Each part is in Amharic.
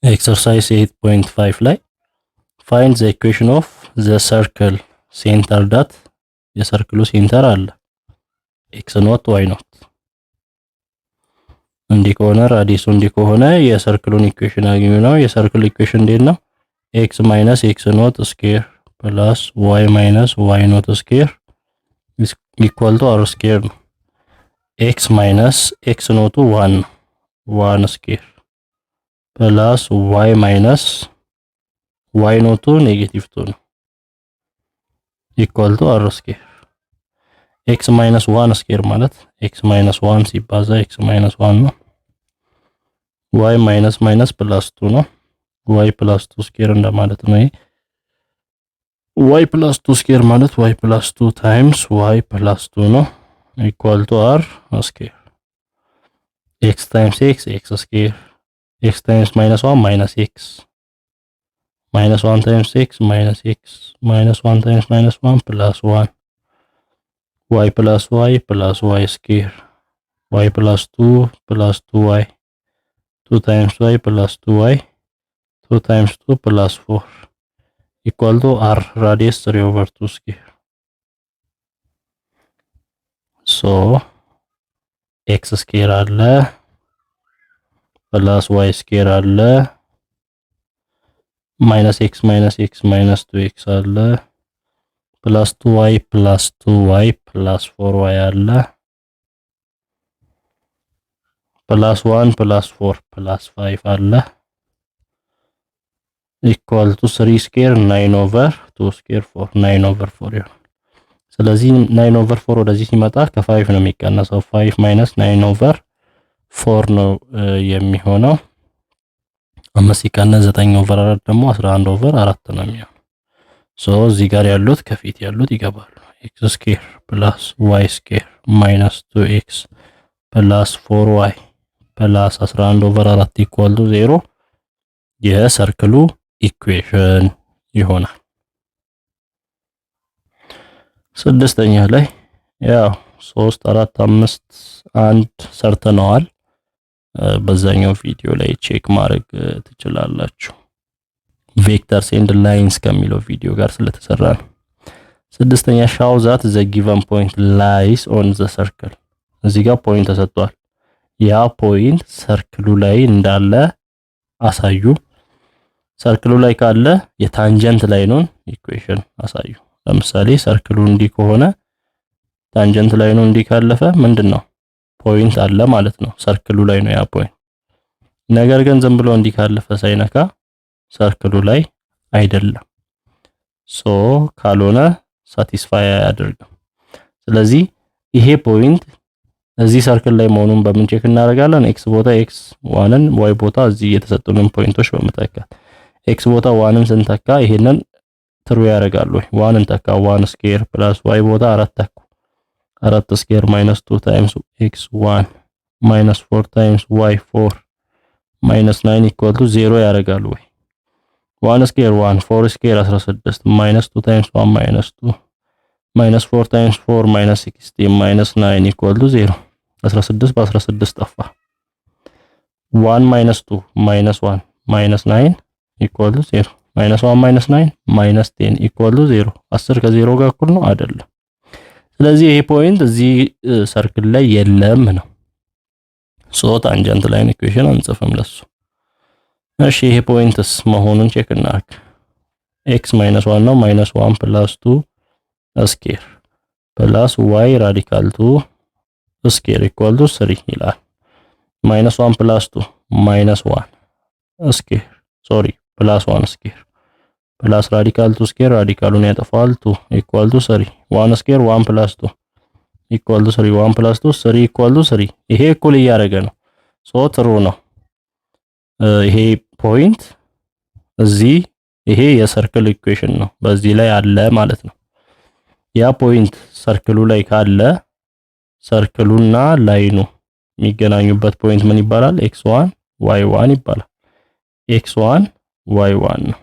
ኤክሰርሳይዝ 8.5 ላይ find the equation of the circle center ዳት የሰርክሉ ሴንተር አለ x ኖት y ኖት እንዲህ ከሆነ ራዲየሱ እንዲህ ከሆነ የሰርክሉን ኢኩዌሽን አግኙ ነው። የሰርክሉ ኢኩዌሽን እንዴት ነው? x minus x ኖት ስኩዌር plus y minus y ኖት ስኩዌር equal to r ስኩዌር ነው። x minus x ኖቱ 1 ስኩዌር plus y minus y ኖቱ ኔጌቲቭ 2 ነው equal to r ስኩዌር x minus 1 ስኩዌር ማለት x minus 1 ሲባዛ x minus 1 ነው። y minus minus plus 2 ነው። y plus 2 ስኩዌር እንደማለት ነው። y plus 2 ስኩዌር ማለት y plus 2 times y plus 2 ነው equal to r ስኩዌር x times x x ስኩዌር x times minus 1 minus x minus 1 times x minus x minus 1 times minus 1 plus 1 y plus y plus y square y plus 2 plus 2y 2 times y plus 2y 2 times 2 plus 4 equal to r radius 3 over 2 square. So x square አለ plus y square አለ minus x minus x minus 2x አለ plus 2y plus 2y plus 4y አለ plus 1 plus 4 plus 5 አለ equal to 3 square 9 over 2 square 4 9 over 4 ይሆናል። ስለዚህ 9 over 4 ወደዚህ ሲመጣ ከ5 ነው የሚቀነሰው 5 minus 9 over 4 ነው የሚሆነው። 5 ሲቀነስ 9 over 4 ደግሞ 11 over 4 ነው የሚሆነው። ሶ እዚህ ጋር ያሉት ከፊት ያሉት ይገባሉ። x square plus y square minus 2x plus 4y plus 11 over 4 equal to 0 የሰርክሉ ኢኩዌሽን ይሆናል። ስድስተኛ ላይ ያው 3 4 5 1 ሰርተነዋል። በዛኛው ቪዲዮ ላይ ቼክ ማድረግ ትችላላችሁ። ቬክተርስ ኤንድ ላይንስ ከሚለው ቪዲዮ ጋር ስለተሰራ ነው። ስድስተኛ show that the given point lies on the circle እዚህ ጋር ፖይንት ተሰጥቷል። ያ ፖይንት ሰርክሉ ላይ እንዳለ አሳዩ። ሰርክሉ ላይ ካለ የታንጀንት ላይኑን ኢኩዌሽን አሳዩ። ለምሳሌ ሰርክሉ እንዲህ ከሆነ ታንጀንት ላይኑ እንዲህ ካለፈ ምንድነው ፖይንት አለ ማለት ነው። ሰርክሉ ላይ ነው ያ ፖይንት። ነገር ግን ዝም ብሎ እንዲህ ካለፈ ሳይነካ ሰርክሉ ላይ አይደለም። ሶ ካልሆነ ሳቲስፋይ አያደርግም። ስለዚህ ይሄ ፖይንት እዚህ ሰርክል ላይ መሆኑን በምን ቼክ እናደርጋለን? x ቦታ x1ን y ቦታ እዚህ የተሰጡንን ፖይንቶች በመተካት x ቦታ 1ን ስንተካ ይሄንን ትሩ ያደርጋል ወይ 1ን ተካ 1 ስኩዌር ፕላስ y ቦታ 4 ተኩ 4 ስኩዌር minus 2 times x1 minus 4 times y4 minus 9 equal to 0 ያደርጋል ወይ 1 square 1 4 square 16 minus 2 times 1 minus 2 minus 4 times 4 minus 16 minus 9 equal to 0 16 በ16 ጠፋ 1 minus 2 minus 1 minus 9 equal to 0 minus 1 minus 9 minus 10 equal to 0 10 ከ0 ጋር እኩል ነው አይደለም። ስለዚህ ይሄ ፖይንት እዚህ ሰርክል ላይ የለም ነው። ሶ ታንጀንት ላይን ኢኩዌሽን አንጽፍም ለሱ። እሺ ይሄ ፖይንትስ መሆኑን ቼክ እናድርግ። x minus 1 ነው minus 1 plus 2 ስኩዌር plus y ራዲካል 2 ስኩዌር equal to 3 ይላል። minus 1 plus 2 minus 1 ስኩዌር ሶሪ plus 1 ስኩዌር plus ራዲካል 2 ስኩዌር ራዲካሉን ያጠፋል 2 equal to 3 1 ስኩዌር 1 plus 2 equal to 3 1 plus 2 3 equal to 3 ይሄ እኩል እያደረገ ነው። ሶ ትሩ ነው። ይሄ ፖይንት እዚህ ይሄ የሰርክል ኢኩዌሽን ነው በዚህ ላይ አለ ማለት ነው። ያ ፖይንት ሰርክሉ ላይ ካለ ሰርክሉና ላይኑ የሚገናኙበት ፖይንት ምን ይባላል? x1 y1 ይባላል። x1 y1 ነው።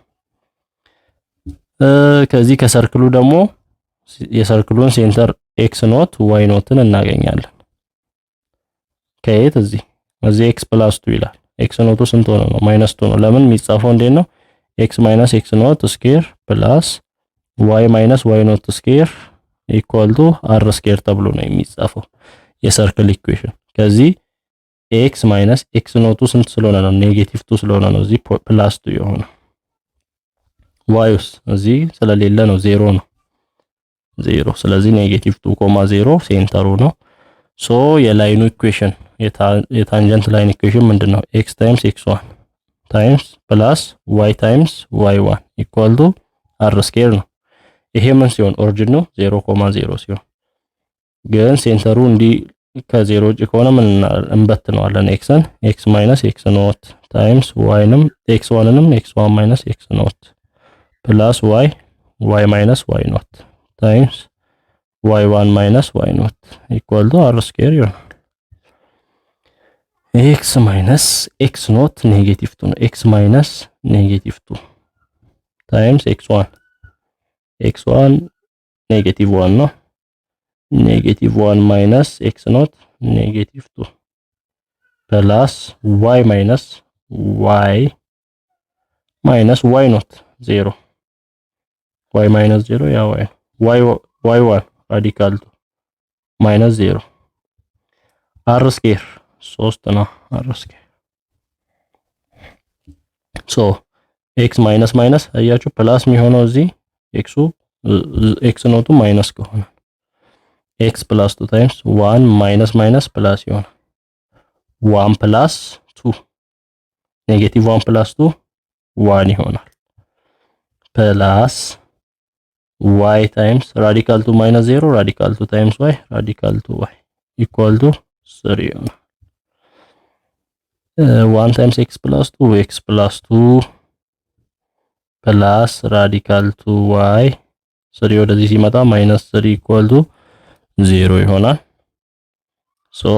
ከዚህ ከሰርክሉ ደግሞ የሰርክሉን ሴንተር x ኖት y ኖትን እናገኛለን። ከየት እዚህ x + 2 ይላል ኤክስ ኖቱ ስንት ሆነ ነው? -2 ነው። ለምን የሚጻፈው እንዴት ነው? ኤክስ ማይነስ ኤክስ ኖት ስኩዌር ፕላስ ዋይ ማይነስ ዋይ ኖት ስኩዌር ኢኳል ቱ አር ስኩዌር ተብሎ ነው የሚጻፈው የሰርክል ኢኩዌሽን። ከዚህ ኤክስ ማይነስ ኤክስ ኖቱ ስንት ስለሆነ ነው? ኔጌቲቭ 2 ስለሆነ ነው እዚህ ፕላስ 2 የሆነ። ዋይስ እዚህ ስለሌለ ነው 0 ነው 0። ስለዚህ ኔጌቲቭ 2,0 ሴንተሩ ነው። ሶ የላይኑ ኢኩዌሽን የታንጀንት ላይን ኢኩዌሽን ምንድነው? ኤክስ ታይምስ ኤክስ1 ታይምስ ፕላስ ዋይ ታይምስ ዋይ1 ኢኳል ቱ አር ስኩዌር ነው። ይሄ ምን ሲሆን ኦሪጂን ነው 0,0 ሲሆን፣ ግን ሴንተሩ እንዲህ ከ0 ውጭ ከሆነ ምን እንበትነዋለን? ኤክስን ኤክስ ማይነስ ኤክስ ኖት ታይምስ ዋይንም ኤክስ1ንም ኤክስ1 ማይነስ ኤክስ ኖት ፕላስ ዋይ ዋይ ማይነስ ዋይ ኖት ታይምስ y1 ማይነስ y ኖት ኢኳል ቱ r ስኩዌር ይሆናል። x ማይነስ x ኖት ኔጌቲቭ 2 ነው። x ማይነስ ኔጌቲቭ 2 ታይምስ x1 ኔጌቲቭ 1 ነው። ኔጌቲቭ 1 ማይነስ x ኖት ኔጌቲቭ 2 ፕላስ y ማይነስ y ኖት 0 y ማይነስ 0 ያ y1 ራዲካል 2 ማይነስ 0 r ስኩዌር 3 ነው። r ስኩዌር ሶ x ማይነስ ማይነስ አያችሁ ፕላስ የሚሆነው እዚህ x ኖቱ ማይነስ ከሆነ x ፕላስ 2 ታይምስ 1 ማይነስ ማይነስ ፕላስ ይሆናል 1 ፕላስ 2 ኔጌቲቭ 1 ፕላስ 2 1 ይሆናል ፕላስ y times radical 2 minus 0 radical 2 times y radical 2y equal to 3 ይሆናል። 1 times x plus 2 x plus 2 plus radical 2y 3 ወደዚህ ሲመጣ minus 3 equal to 0 ይሆናል። so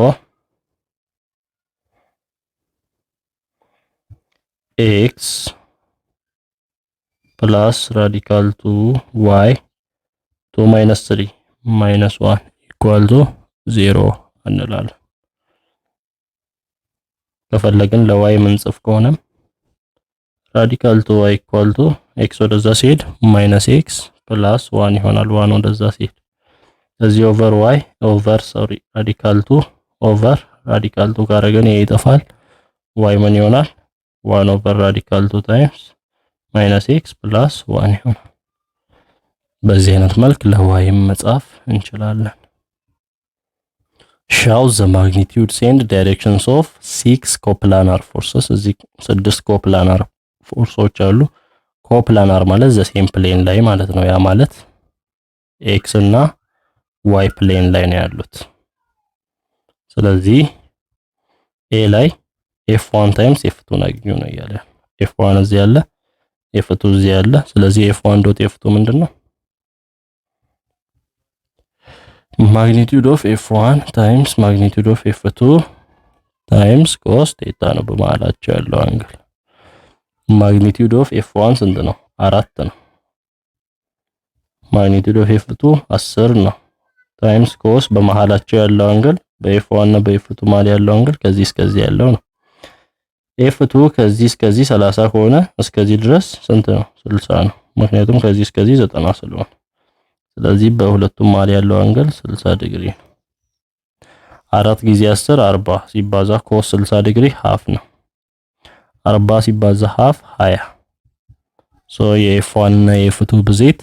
x plus radical 2y 2 minus 3 minus 1 equal to 0 እንላለን። ከፈለግን ለy ምንጽፍ ከሆነም radical 2y equal to x ወደዛ ሲሄድ minus x plus 1 ይሆናል 1 ወደዛ ሲሄድ እዚህ over y over radical 2 over radical 2 ካረገን ይሄ ይጠፋል y ምን ይሆናል 1 over radical 2 times minus x plus 1 ይሆናል። በዚህ አይነት መልክ ለዋይም መጻፍ እንችላለን። show the magnitudes and directions of 6 coplanar forces እዚህ 6 coplanar ፎርሶች አሉ። ኮፕላናር ማለት ዘ ሴም ፕሌን ላይ ማለት ነው። ያ ማለት x እና y ፕሌን ላይ ነው ያሉት። ስለዚህ a ላይ f1 times f2 አግኙ ነው ያለ። f1 እዚህ ያለ f2 እዚህ ያለ። ስለዚህ f1 ዶት f2 ምንድነው? magnitude of f1 times magnitude of f2 times cos theta ነው በመሃላቸው ያለው አንግል። magnitude of f1 ስንት ነው? 4 ነው። magnitude of f2 10 ነው times cos በመሃላቸው ያለው አንግል በf1 እና በf2 መሃል ያለው አንግል ከዚህ እስከዚህ ያለው ነው። f2 ከዚህ እስከዚህ 30 ከሆነ እስከዚህ ድረስ ስንት ነው? 60 ነው። ምክንያቱም ከዚህ እስከዚህ 90 ስለሆነ ስለዚህ በሁለቱም መሃል ያለው አንግል 60 ዲግሪ ነው። 4 ጊዜ 10 40 ሲባዛ ኮስ 60 ዲግሪ ሃፍ ነው። 40 ሲባዛ ሃፍ 20 ሶ የf1 እና የf2 ብዜት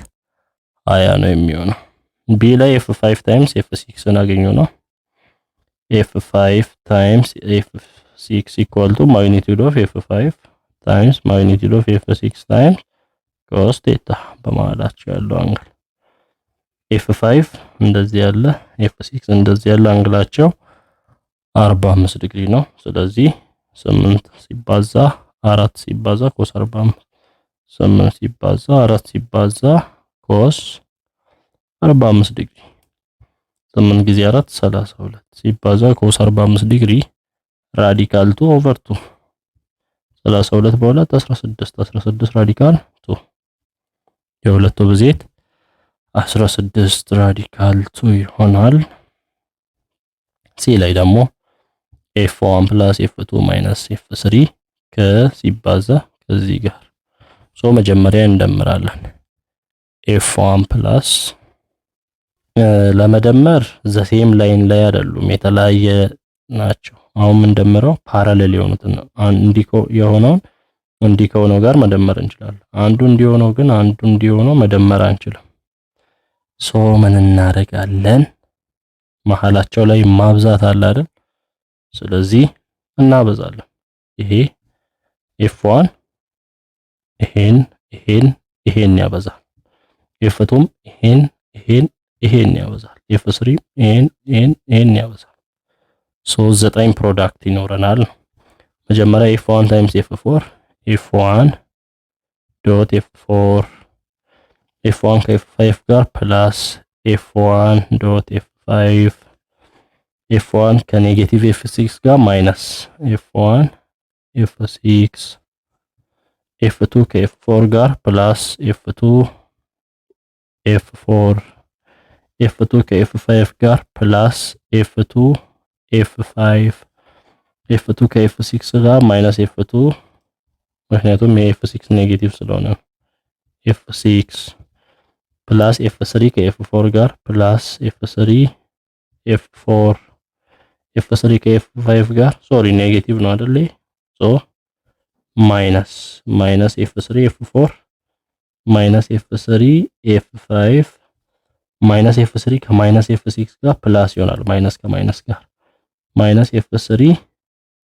20 ነው የሚሆነው። b ላይ f5 ታይምስ f6 እናገኘው ነው። f5 ታይምስ f6 equal to magnitude of f5 times magnitude of f6 times cos theta በመሃላቸው ያለው አንግል f5 እንደዚህ ያለ f6 እንደዚህ ያለ አንግላቸው 45 ዲግሪ ነው። ስለዚህ 8 ሲባዛ 4 ሲባዛ cos 45 8 ሲባዛ 4 ሲባዛ cos 45 ዲግሪ 8 ጊዜ 4 32 ሲባዛ cos 45 ዲግሪ ራዲካል 2 ኦቨር 2 32 በሁለት 16 ራዲካል 2 የሁለቱ ብዜት 16 ራዲካል 2 ይሆናል። ሲ ላይ ደግሞ ኤፍ1 ፕላስ ኤፍ2 ማይነስ ኤፍ3 ሲባዛ ከዚህ ጋር መጀመሪያ እንደምራለን። ኤፍ1 ፕላስ ለመደመር ዘሴም ላይን ላይ አይደሉም፣ የተለያየ ናቸው። አሁን የምንደምረው ፓራሌል የሆኑትን ነው። የሆነውን እንዲህ ከሆነው ጋር መደመር እንችላለን። አንዱ እንዲሆነው ግን አንዱ እንዲሆነው መደመር አንችልም። ምን እናደርጋለን? መሃላቸው ላይ ማብዛት አለ አይደል? ስለዚህ እናበዛለን። ይሄ ኤፍ1 ይሄን ያበዛል። ኤፍ2ም ይሄን ያበዛል። ኤፍ3 ይሄን ያበዛል። 9 ፕሮዳክት ይኖረናል። መጀመሪያ ኤፍ1 ታይምስ ኤፍ4 ኤፍ1 ዶት ኤፍ4 ኤፍ1 ከኤፍ5 ጋር ፕላስ ኤፍ1 ዶት ኤፍ5 ኤፍ1 ከኔጌቲቭ ኤፍ6 ጋር ማይነስ ኤፍ1 ኤፍ6 ኤፍ2 ከኤፍ4 ጋር ፕላስ ኤፍ2 ኤፍ4 ኤፍ2 ከኤፍ5 ጋር ፕላስ ኤፍ2 ኤፍ5 ኤፍ2 ከኤፍ6 ጋር ማይነስ ኤፍ2 ምክንያቱም የኤፍ6 ኔጌቲቭ ስለሆነ ኤፍ6 ፕላስ ኤፍ3 ከኤፍ4 ጋር ፕላስ ኤፍ3 ኤፍ4 ኤፍ3 ከኤፍ5 ጋር ኔጌቲቭ ነው አይደል? ማይነስ ኤፍ3 ኤፍ4 ማይነስ ኤፍ3 ኤፍ5 ማይነስ ኤፍ3 ከማይነስ ኤፍ6 ጋር ፕላስ ይሆናል። ማይነስ ከማይነስ ጋር ማይነስ ኤፍ3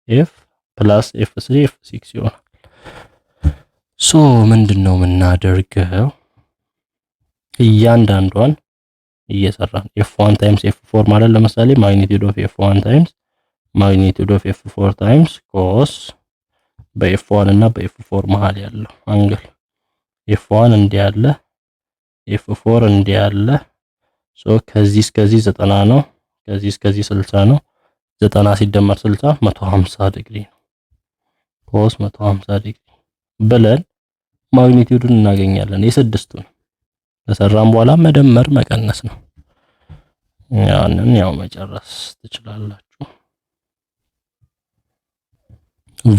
ኤፍ ፕላስ ኤፍ3 ኤፍ6 ይሆናል። ምንድነው የምናደርገው? እያንዳንዷን እየሰራን ኤፍ1 ታይምስ ኤፍ4 ማለት ለምሳሌ ማግኒቲዩድ ኦፍ ኤፍ1 ታይምስ ማግኒቲዩድ ኦፍ ኤፍ4 ታይምስ ኮስ በኤፍ1 እና በኤፍ4 መሃል ያለው አንግል ኤፍ1 እንዲህ ያለ ኤፍ4 እንዲህ ያለ ከዚህ እስከዚህ 90 ነው። ከዚህ እስከዚህ 60 ነው። 90 ሲደመር 60 150 ዲግሪ ነው። ኮስ 150 ዲግሪ ብለን ማግኒቲዩዱን እናገኛለን። የስድስቱን ከሰራን በኋላ መደመር መቀነስ ነው። ያንን መጨረስ ትችላላችሁ።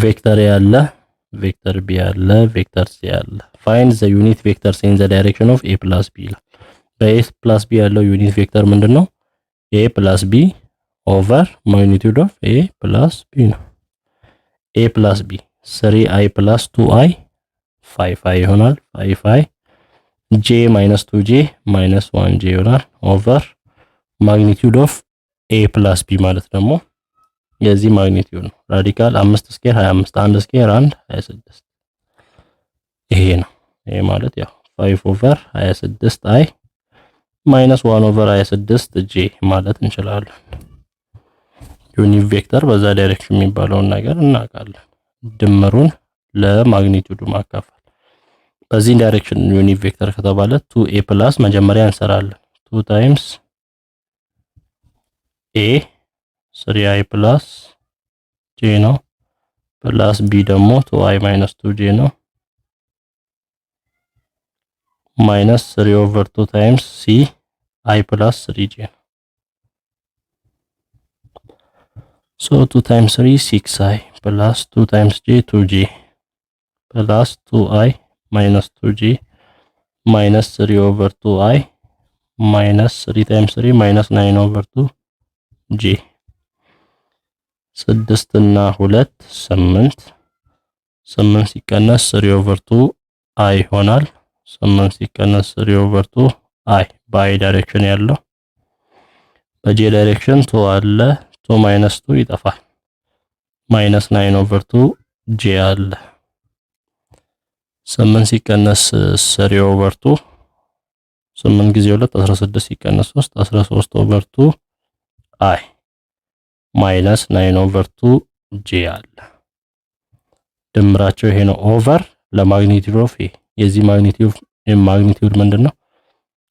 ቬክተር ያለ ቬክተር ቢ ያለ ቬክተር ሲ ያለ ፋይንድ ዘ ዩኒት ቬክተር ኢን ዘ ዳይሬክሽን ኦፍ ኤ ፕላስ ቢ ይላል። በኤ ፕላስ ቢ ያለው ዩኒት ቬክተር ምንድነው? ኤ ፕላስ ቢ ኦቨር ማግኒቲዩድ ኦፍ ኤ ፕላስ ቢ ነው። ኤ ፕላስ ቢ 3i ፕላስ 2i 5i ይሆናል። 5i j ማይነስ 2j ማይነስ 1j ይሆናል ኦቨር ማግኒቲዩድ ኦፍ ኤ ፕላስ ቢ ማለት ደግሞ የዚህ ማግኒቲዩድ ነው። ራዲካል 5 ስኬር 25 1 ስኬር 1 26 ይሄ ነው። ይሄ ማለት 5 ኦቨር 26i ማይነስ 1 ኦቨር 26j ማለት እንችላለን። ዩኒት ቬክተር በዛ ዳይሬክሽን የሚባለውን ነገር እናውቃለን። ድምሩን ለማግኒቲዩዱ ማካፈል በዚህ ዳይሬክሽን ዩኒት ቬክተር ከተባለ 2a ፕላስ መጀመሪያ እንሰራለን 2 ታይምስ a 3i ፕላስ j ነው ፕላስ b ደግሞ 2i ማይነስ 2j ነው ማይነስ 3 ኦቨር 2 ታይምስ c i ፕላስ 3j ነው። 2 ታይምስ 3 6i ፕላስ 2 ታይምስ j 2j ፕላስ 2i ማይነስ 2j ማይነስ 3 ኦቨር 2i ማይነስ 3 ታይምስ 3 ማይነስ 9 ኦቨር 2j 6 እና 2 8 ሲቀነስ 3 ኦቨር 2i ይሆናል። 8 ሲቀነስ 3 ኦቨር 2i በi ዳይሬክሽን ያለው በj ዳይሬክሽን 2 አለ 2 ማይነስ 2 ይጠፋል። ማይነስ 9 ኦቨር 2j አለ 8 ሲቀነስ 3 ኦቨር 2 8 ጊዜ 2 16 ሲቀነስ 3 13 ኦቨር 2i ማይነስ 9 ኦቨር 2j አለ። ድምራቸው ይሄ ነው። ኦቨር ለማግኒቲዩድ ኦፍ ኤ የዚህ ማግኒቲዩድ ምንድነው?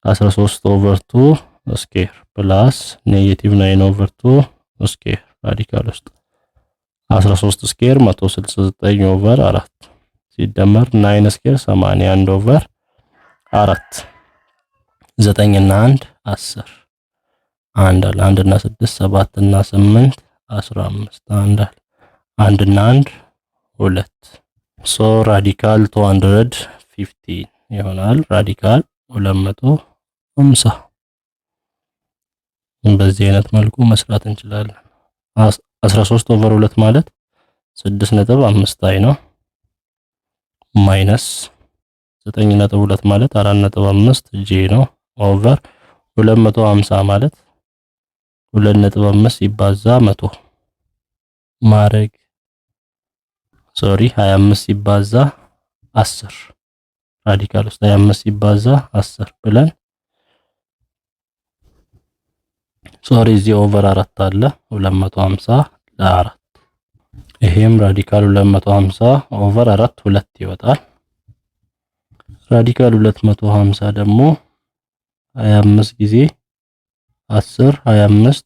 13 ኦቨር 2 ስኬር ፕላስ ኔጌቲቭ 9 ኦቨር 2 ስኬር ራዲካል ውስጥ 13 ስኬር 169 ኦቨር 4 ሲደመር 9 ስኬር 81 ኦቨር 4 9 እና 1 10 1 አለ 1 እና 6 7 እና 8 15 አንድ እና አንድ 2 ሶ ራዲካል 215 ይሆናል። ራዲካል 250 በዚህ አይነት መልኩ መስራት እንችላለን። 13/2 ማለት 6.5 ነው። ማይነስ 9.2 ማለት 4.5 ጄ ነው። ኦቨር 250 ማለት 2.5 ሲባዛ 100 ማድረግ 25 ሲባዛ 10 ራዲካል ውስጥ 25 ሲባዛ 10 ብለን እዚህ ኦቨር 4 አለ 250 ለ4 ይሄም ራዲካል 250 ኦቨር 4 2 ይወጣል። ራዲካል 250 ደግሞ 25 ጊዜ 10 25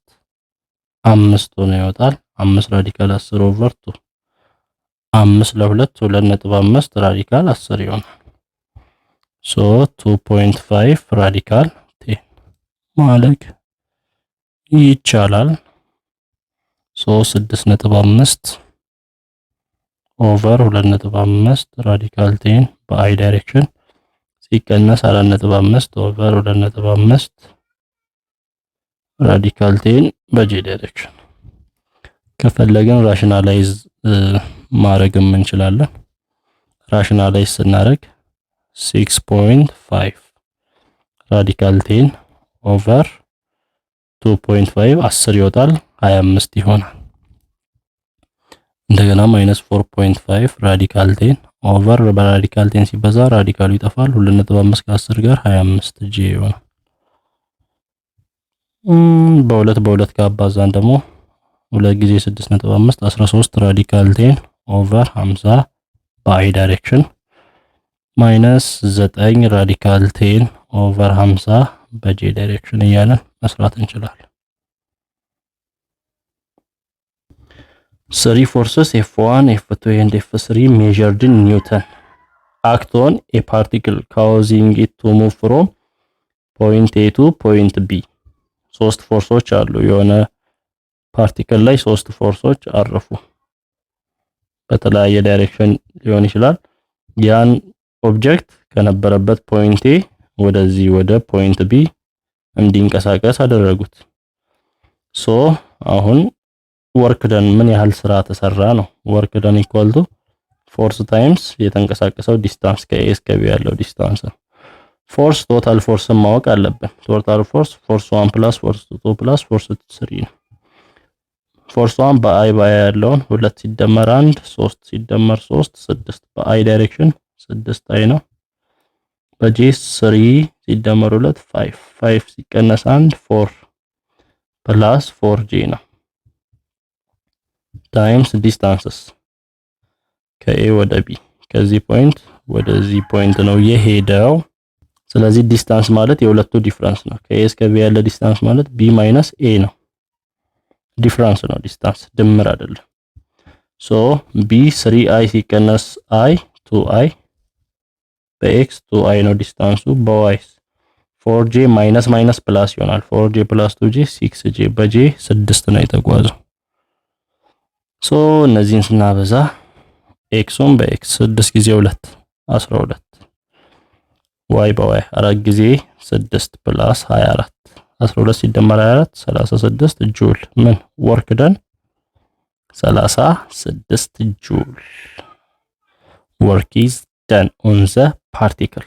5 ሆኖ ይወጣል። 5 ራዲካል 10 ኦቨር 2 5 ለ2 2.5 ራዲካል 10 ይሆናል። ሶ 2.5 ራዲካል 10 ማለት ይቻላል። ሶ 6.5 ኦቨር 2.5 ራዲካል 10 በአይ ዳይሬክሽን ሲቀነስ 4.5 ኦቨር 2.5 ራዲካል 10 በጄ ዳይሬክሽን ከፈለግን ራሽናላይዝ ማድረግም እንችላለን። ራሽናላይዝ ስናደርግ 6.5 ራዲካል 10 ኦቨር 2.5 10 ይወጣል 25 ይሆናል። እንደገና ማይነስ 4.5 ራዲካል 10 ኦቨር በራዲካል 10 ሲበዛ ራዲካሉ ይጠፋል 2.5 ከ10 ጋር 25 ጄ ይሆናል። በሁለት ካባዛን ደግሞ 2 ጊዜ 6.5 13 ራዲካል 10 ኦቨር 50 በአይ ዳይሬክሽን ማይነስ 9 ራዲካል 10 ኦቨር 50 በጄ ዳይሬክሽን እያለን መስራት እንችላለን። 3 forces F1, F2 and F3 measured in Newton act on a particle causing it to move from point A to point B. 3 ፎርሶች አሉ። የሆነ ፓርቲክል ላይ 3 ፎርሶች አረፉ። በተለያየ ዳይሬክሽን ሊሆን ይችላል። ያን ኦብጀክት ከነበረበት ፖይንት ኤ ወደዚህ ወደ ፖይንት ቢ እንዲንቀሳቀስ አደረጉት። ሶ አሁን ወርክ ደን ምን ያህል ስራ ተሰራ ነው። ወርክ ደን ኢኳል ቱ ፎርስ ታይምስ የተንቀሳቀሰው ዲስታንስ ከኤ እስከ ቢ ያለው ዲስታንስ ነው። ፎርስ ቶታል ፎርስን ማወቅ አለብን። ቶታል ፎርስ 1 ፕላስ ፎርስ 2 ፕላስ ፎርስ 3 ነው። ፎርስ 1 በአይ ያለውን 2 ሲደመር 1 3 ሲደመር 3 6 በአይ ዳይሬክሽን 6 አይ ነው። በጄ 3 ሲደመር 2 5 5 ሲቀነስ 1 4 ፕላስ 4 ጄ ነው። ታይምስ ዲስታንስስ ከኤ ወደ ቢ ከዚህ ፖይንት ወደዚህ ፖይንት ነው የሄደው። ስለዚህ ዲስታንስ ማለት የሁለቱ ዲፍረንስ ነው። ከኤ እስከ ቢ ያለ ዲስታንስ ማለት ቢ ማይነስ ኤ ነው። ዲፍረንስ ነው ዲስታንስ፣ ድምር አይደለም። ሶ ቢ 3i ሲቀነስ አይ 2i በኤክስ 2i ነው ዲስታንሱ። በዋይስ 4j ማይነስ ማይነስ ፕላስ ይሆናል። 4j ፕላስ 2j 6j በጄ 6 ነው የተጓዘው። ሶ እነዚህን ስናበዛ ኤክሱን በኤክስ 6 ጊዜ 2 12 ዋይ በዋይ 4 ጊዜ 6 ፕላስ 24 12 ሲደመር 24 36 ጁል ምን ወርክ ደን 36 ጁል ወርክ ኢዝ ደን ኦን ዘ ፓርቲክል